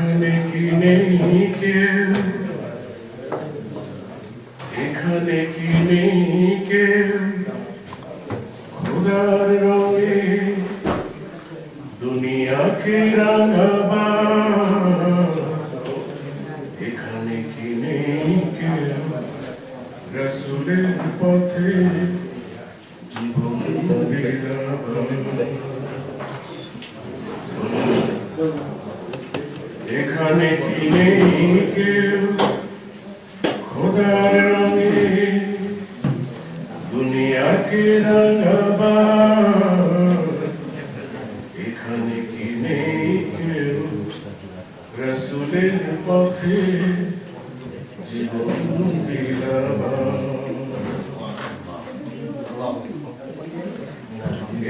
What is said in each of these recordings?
এখানে কি নেই কেউ, এখানে কি নেই কেউ খোদার রঙে দুনিয়াকে রাঙাবার। এখানে কি নেই কেউ রাসূলের পথে জীবন বিলাবার। এখানে কি নেই কেউ খোদার রঙে দুনিয়াকে রাঙাবার। এখানে কি নেই কেউ রাসূলের পথে জীবন বিলাবার।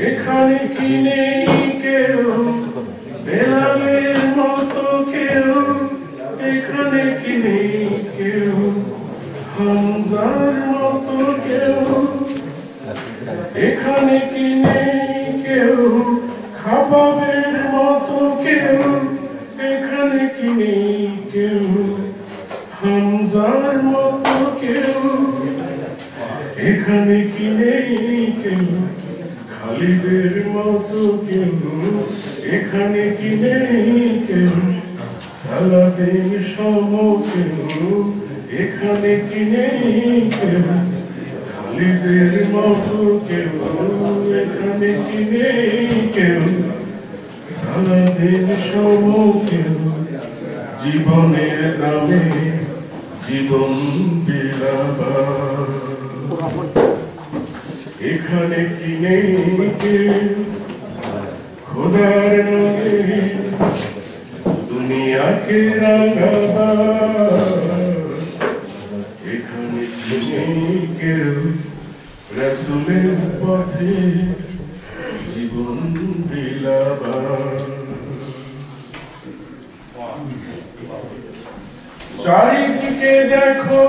এখানে কি নেই কেউ বেলালের মতো কেউ, এখানে কি নেই কেউ হামজার মতো কেউ, এখানে কি নেই কেউ খাবাবের মতো কেউ, এখানে কি নেই কেউ হামজার মতো কেউ, এখানে কি নেই কেউ খালিদের মতো কেউ, এখানে কি নেই কেউ সালাদের সম কেউ, এখানে কি নেই কেউ খালিদের মতো কেউ, এখানে কি নেই কেউ সালাদের সম কেউ জীবনের দামে জীবন বিলাবার। এখানে কি নেই কেউ খোদার রঙে দুনিয়াকে রাঙাবার। এখানে কি নেই কেউ রাসূলের পথে জীবন বিলাবার। চারিদিকে দেখো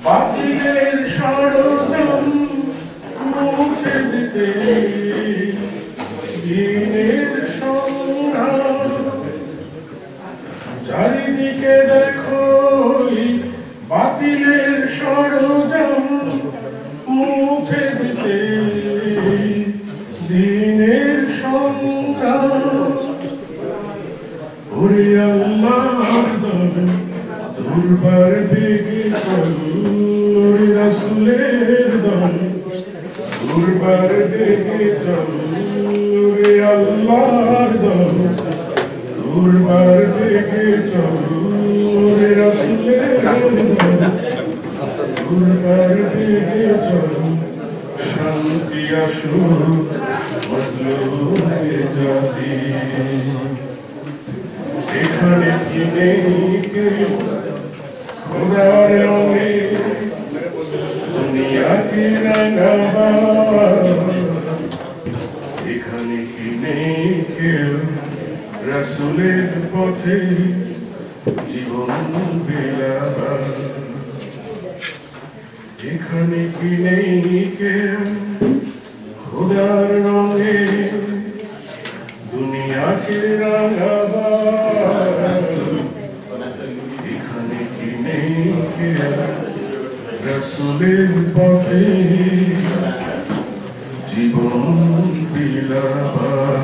বাতিলের ষড়যন্ত্র মুছে দিতে দিনের সংগ্রাম। চারিদিকে দেখো বাতিলের ষড়যন্ত্র মুছে দিতে দিনের সংগ্রাম। ওরে আল্লাহর দল দুর্বার বেগে চলো, ওরে রাসূলের দল দুর্বার বেগে চলো, ওরে আল্লাহর দল দুর্বার বেগে চলো, ওরে রাসূলের দল দুর্বার বেগে চলো। শান্তি আসুক মজলুমের জাতি। এখানে কি নেই কেউ খোদার রঙে দুনিয়াকে রাঙাবার। এখানে কি নেই কেউ রাসূলের পথে জীবন বিলাবার। এখানে কি নেই কেউ খোদার রঙে দুনিয়াকে রাঙাবার। এখানে কি নেই কেউ রাসূলের পথে জীবন বিলাবার।